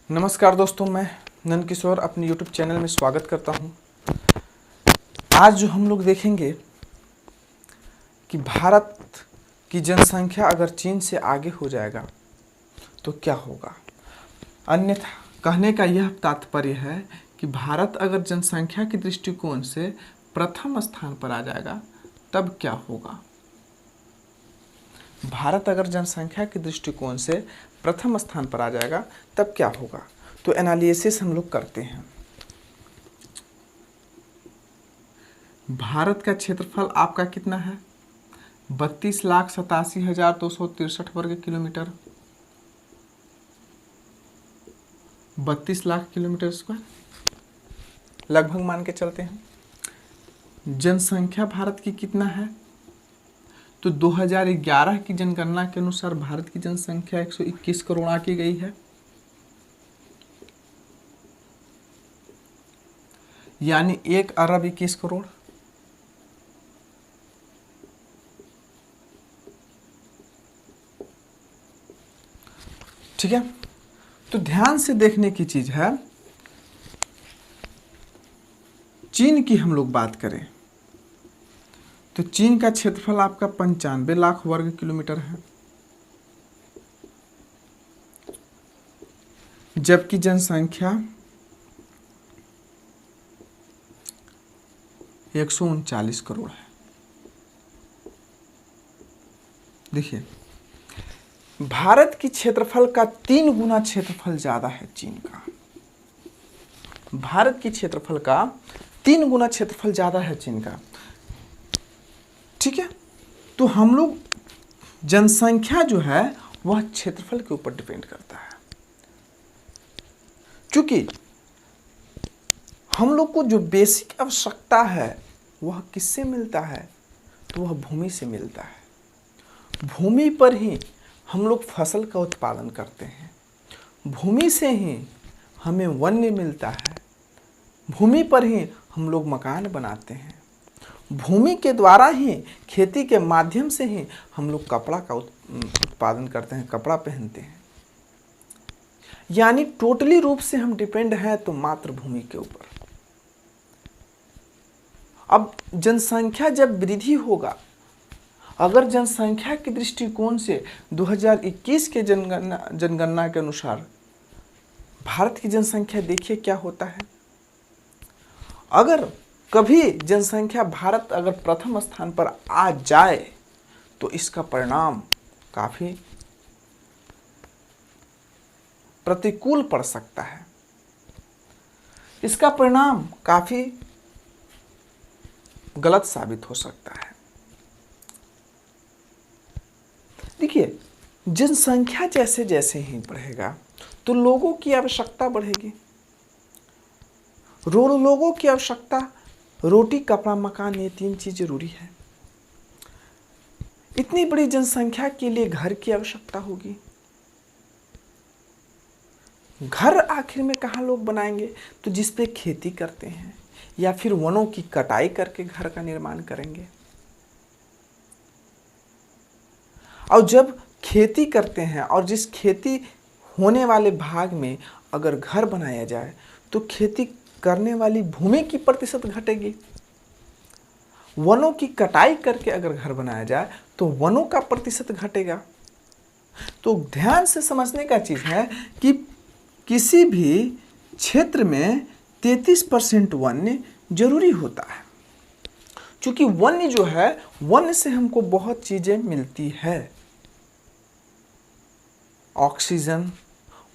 नमस्कार दोस्तों, मैं नंद किशोर अपने YouTube चैनल में स्वागत करता हूं। आज जो हम लोग देखेंगे कि भारत की जनसंख्या अगर चीन से आगे हो जाएगा तो क्या होगा। अन्यथा कहने का यह तात्पर्य है कि भारत अगर जनसंख्या के दृष्टिकोण से प्रथम स्थान पर आ जाएगा तब क्या होगा। भारत अगर जनसंख्या के दृष्टिकोण से प्रथम स्थान पर आ जाएगा तब क्या होगा। तो एनालिसिस हम लोग करते हैं। भारत का क्षेत्रफल आपका कितना है? 32,87,263 वर्ग किलोमीटर, 32 लाख किलोमीटर स्क्वायर लगभग मान के चलते हैं। जनसंख्या भारत की कितना है? तो 2011 की जनगणना के अनुसार भारत की जनसंख्या 121 करोड़ आंकी गई है, यानी 1 अरब 21 करोड़। ठीक है, तो ध्यान से देखने की चीज है, चीन की हम लोग बात करें तो चीन का क्षेत्रफल आपका 95 लाख वर्ग किलोमीटर है, जबकि जनसंख्या 139 करोड़ है। देखिए, भारत की क्षेत्रफल का 3 गुना क्षेत्रफल ज्यादा है चीन का। भारत की क्षेत्रफल का 3 गुना क्षेत्रफल ज्यादा है चीन का। ठीक है, तो हम लोग जनसंख्या जो है वह क्षेत्रफल के ऊपर डिपेंड करता है। क्योंकि हम लोग को जो बेसिक आवश्यकता है वह किससे मिलता है? तो वह भूमि से मिलता है। भूमि पर ही हम लोग फसल का उत्पादन करते हैं, भूमि से ही हमें वन्य मिलता है, भूमि पर ही हम लोग मकान बनाते हैं, भूमि के द्वारा ही, खेती के माध्यम से ही हम लोग कपड़ा का उत्पादन करते हैं, कपड़ा पहनते हैं। यानी टोटली रूप से हम डिपेंड हैं तो मात्र भूमि के ऊपर। अब जनसंख्या जब वृद्धि होगा, अगर जनसंख्या के दृष्टिकोण से 2021 के जनगणना के अनुसार भारत की जनसंख्या देखिए क्या होता है। अगर कभी जनसंख्या भारत अगर प्रथम स्थान पर आ जाए तो इसका परिणाम काफी प्रतिकूल पड़ सकता है, इसका परिणाम काफी गलत साबित हो सकता है। देखिए, जनसंख्या जैसे जैसे ही बढ़ेगा तो लोगों की आवश्यकता बढ़ेगी। लोगों की आवश्यकता, रोटी कपड़ा मकान, ये 3 चीज जरूरी है। इतनी बड़ी जनसंख्या के लिए घर की आवश्यकता होगी। घर आखिर में कहाँ लोग बनाएंगे? तो जिस पे खेती करते हैं या फिर वनों की कटाई करके घर का निर्माण करेंगे। और जब खेती करते हैं और जिस खेती होने वाले भाग में अगर घर बनाया जाए तो खेती करने वाली भूमि की प्रतिशत घटेगी। वनों की कटाई करके अगर घर बनाया जाए तो वनों का प्रतिशत घटेगा। तो ध्यान से समझने का चीज है कि किसी भी क्षेत्र में 33% वन्य जरूरी होता है, क्योंकि वन्य जो है, वन्य से हमको बहुत चीजें मिलती है। ऑक्सीजन,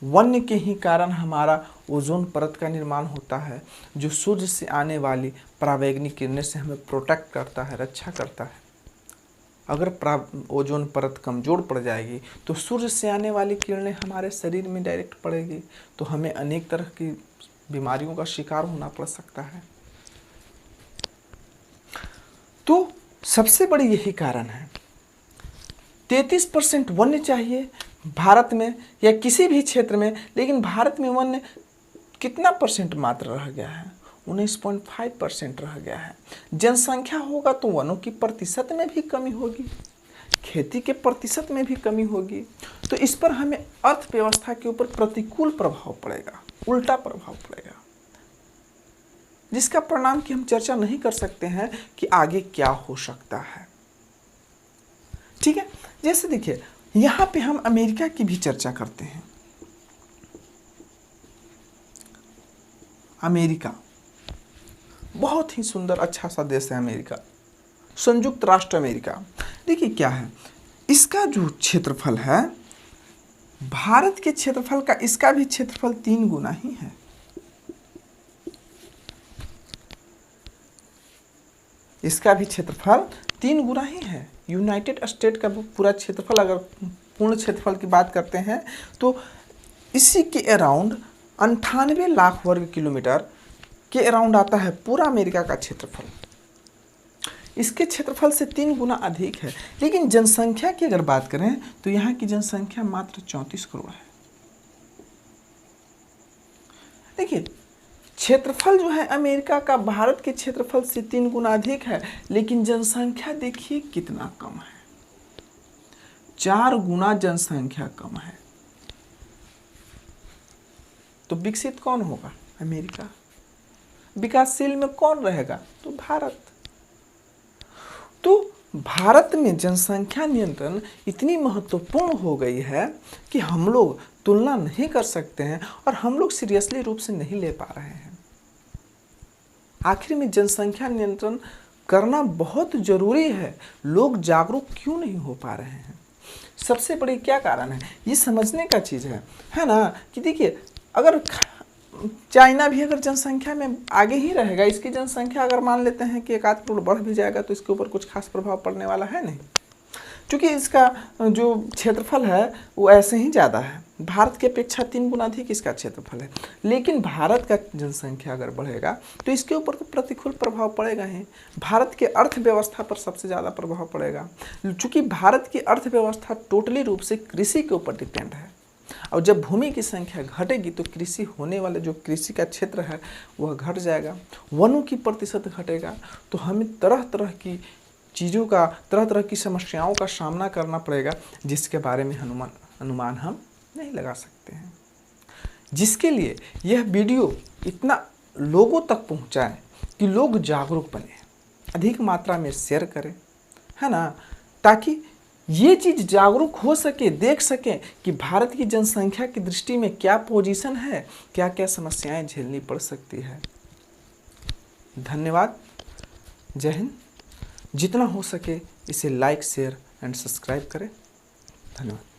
वन्य के ही कारण हमारा ओजोन परत का निर्माण होता है, जो सूर्य से आने वाली परावैंगनिक किरणें से हमें प्रोटेक्ट करता है, रक्षा करता है। अगर ओजोन परत कमजोर पड़ जाएगी तो सूर्य से आने वाली किरणें हमारे शरीर में डायरेक्ट पड़ेगी, तो हमें अनेक तरह की बीमारियों का शिकार होना पड़ सकता है। तो सबसे बड़ी यही कारण है। 33% वन्य चाहिए भारत में या किसी भी क्षेत्र में, लेकिन भारत में वन्य कितना परसेंट मात्र रह गया है? 19.5% रह गया है। जनसंख्या होगा तो वनों की प्रतिशत में भी कमी होगी, खेती के प्रतिशत में भी कमी होगी। तो तो इस पर हमें अर्थव्यवस्था के ऊपर प्रतिकूल प्रभाव पड़ेगा, उल्टा प्रभाव पड़ेगा, जिसका परिणाम की हम चर्चा नहीं कर सकते हैं कि आगे क्या हो सकता है। ठीक है, जैसे देखिए यहां पे हम अमेरिका की भी चर्चा करते हैं। अमेरिका बहुत ही सुंदर अच्छा सा देश है अमेरिका, संयुक्त राष्ट्र अमेरिका। देखिए क्या है, इसका जो क्षेत्रफल है भारत के क्षेत्रफल का, इसका भी क्षेत्रफल 3 गुना ही है। इसका भी क्षेत्रफल 3 गुना ही है। यूनाइटेड स्टेट का पूरा क्षेत्रफल, अगर पूर्ण क्षेत्रफल की बात करते हैं तो इसी के अराउंड 98 लाख वर्ग किलोमीटर के अराउंड आता है पूरा अमेरिका का क्षेत्रफल। इसके क्षेत्रफल से 3 गुना अधिक है। लेकिन जनसंख्या की अगर बात करें तो यहाँ की जनसंख्या मात्र 34 करोड़ है। देखिए क्षेत्रफल जो है अमेरिका का भारत के क्षेत्रफल से 3 गुना अधिक है, लेकिन जनसंख्या देखिए कितना कम है, 4 गुना जनसंख्या कम है। तो विकसित कौन होगा? अमेरिका। विकासशील में कौन रहेगा? तो भारत। तो भारत में जनसंख्या नियंत्रण इतनी महत्वपूर्ण हो गई है कि हम लोग तुलना नहीं कर सकते हैं और हम लोग सीरियसली रूप से नहीं ले पा रहे हैं। आखिर में जनसंख्या नियंत्रण करना बहुत जरूरी है, लोग जागरूक क्यों नहीं हो पा रहे हैं? सबसे बड़ी क्या कारण है? ये समझने का चीज़ है ना, कि देखिए अगर चाइना भी अगर जनसंख्या में आगे ही रहेगा, इसकी जनसंख्या अगर मान लेते हैं कि 1 करोड़ बढ़ भी जाएगा तो इसके ऊपर कुछ खास प्रभाव पड़ने वाला है नहीं, क्योंकि इसका जो क्षेत्रफल है वो ऐसे ही ज़्यादा है। भारत की अपेक्षा 3 गुना अधिक इसका क्षेत्रफल है। लेकिन भारत का जनसंख्या अगर बढ़ेगा तो इसके ऊपर तो प्रतिकूल प्रभाव पड़ेगा ही। भारत के अर्थव्यवस्था पर सबसे ज़्यादा प्रभाव पड़ेगा, चूँकि भारत की अर्थव्यवस्था टोटली रूप से कृषि के ऊपर डिपेंड है। और जब भूमि की संख्या घटेगी तो कृषि होने वाले जो कृषि का क्षेत्र है वह घट जाएगा, वनों की प्रतिशत घटेगा, तो हमें तरह तरह की चीज़ों का, तरह तरह की समस्याओं का सामना करना पड़ेगा, जिसके बारे में अनुमान हम नहीं लगा सकते हैं। जिसके लिए यह वीडियो इतना लोगों तक पहुंचाए कि लोग जागरूक बने, अधिक मात्रा में शेयर करें, है ना, ताकि ये चीज़ जागरूक हो सके, देख सकें कि भारत की जनसंख्या की दृष्टि में क्या पोजीशन है, क्या क्या समस्याएं झेलनी पड़ सकती है। धन्यवाद, जय हिंद। जितना हो सके इसे लाइक, शेयर एंड सब्सक्राइब करें। धन्यवाद।